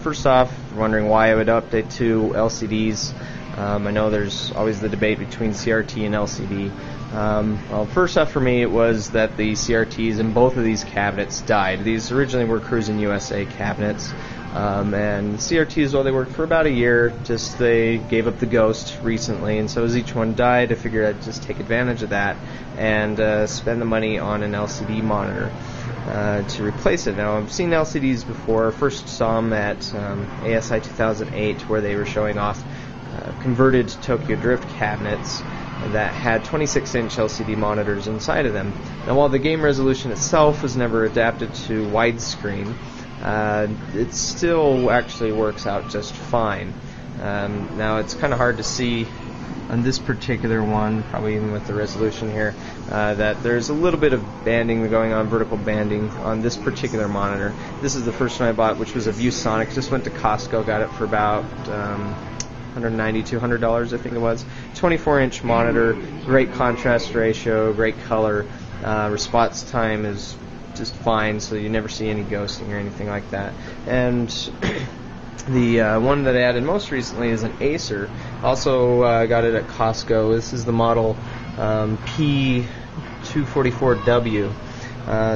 first off, wondering why I would update to LCDs. I know there's always the debate between CRT and LCD. Well, first off for me, it was that the CRTs in both of these cabinets died. These originally were Cruis'n USA cabinets, and CRTs, well, they worked for about a year, just they gave up the ghost recently, and so as each one died, I figured I'd just take advantage of that and spend the money on an LCD monitor to replace it. Now, I've seen LCDs before. First saw them at ASI 2008, where they were showing off converted Tokyo Drift cabinets that had 26-inch LCD monitors inside of them. Now, while the game resolution itself was never adapted to widescreen, it still actually works out just fine. Now, it's kind of hard to see on this particular one, probably even with the resolution here, that there's a little bit of banding going on, vertical banding on this particular monitor. This is the first one I bought, which was a ViewSonic. Just went to Costco, got it for about $190, $200, I think it was. 24-inch monitor, great contrast ratio, great color. Response time is just fine, so you never see any ghosting or anything like that. And the one that I added most recently is an Acer. Also got it at Costco. This is the model P244W.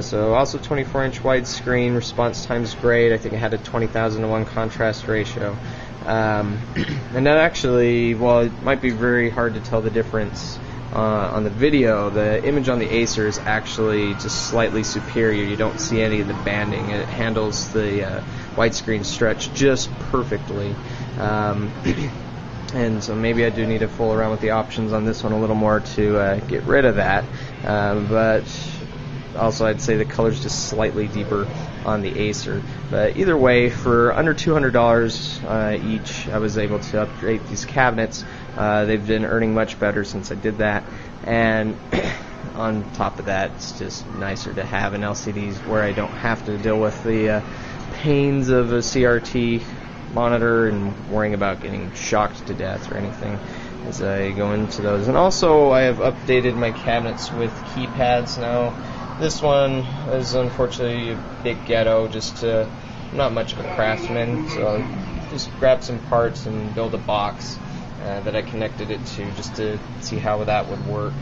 So also 24-inch widescreen, response time's great. I think it had a 20,000:1 contrast ratio. And that actually, well, it might be very hard to tell the difference on the video. The image on the Acer is actually just slightly superior. You don't see any of the banding. It handles the widescreen stretch just perfectly. And so maybe I do need to fool around with the options on this one a little more to get rid of that. But also I'd say the color's just slightly deeper on the Acer. But either way, for under $200 each, I was able to upgrade these cabinets. They've been earning much better since I did that. And on top of that, it's just nicer to have an LCD where I don't have to deal with the pains of a CRT monitor and worrying about getting shocked to death or anything as I go into those. And also, I have updated my cabinets with keypads now. This one is unfortunately a big ghetto, just not much of a craftsman, so just grabbed some parts and built a box that I connected it to just to see how that would work.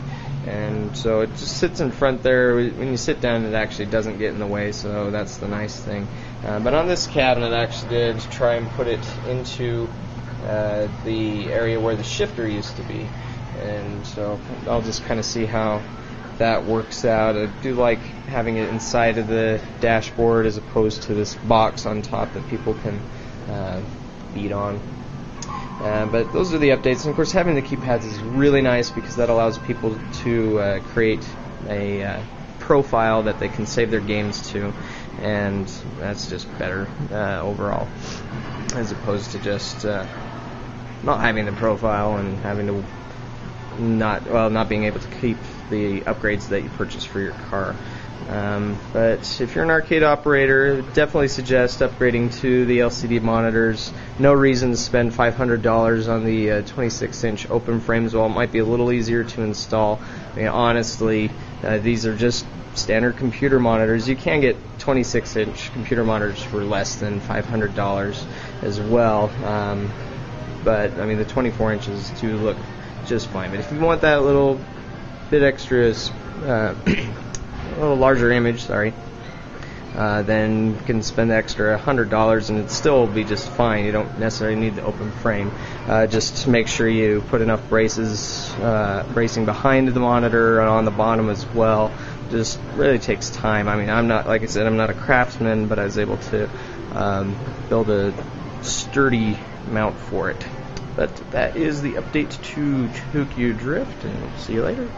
And so it just sits in front there. When you sit down, it actually doesn't get in the way, so that's the nice thing. But on this cabinet, I actually did try and put it into the area where the shifter used to be. And so I'll just kind of see how that works out. I do like having it inside of the dashboard as opposed to this box on top that people can beat on. But those are the updates. And of course, having the keypads is really nice because that allows people to create a profile that they can save their games to, and that's just better overall, as opposed to just not having the profile and having to not being able to keep the upgrades that you purchase for your car. But if you're an arcade operator, definitely suggest upgrading to the LCD monitors. No reason to spend $500 on the 26-inch open frames. While it might be a little easier to install, I mean, honestly, these are just standard computer monitors. You can get 26-inch computer monitors for less than $500 as well. But I mean, the 24 inches do look just fine. But if you want that little bit extra, a little larger image, then you can spend the extra $100 and it'd still be just fine. You don't necessarily need the open frame. Just make sure you put enough bracing behind the monitor and on the bottom as well. Just really takes time. I mean, like I said, I'm not a craftsman, but I was able to build a sturdy mount for it. But that is the update to Tokyo Drift, and see you later.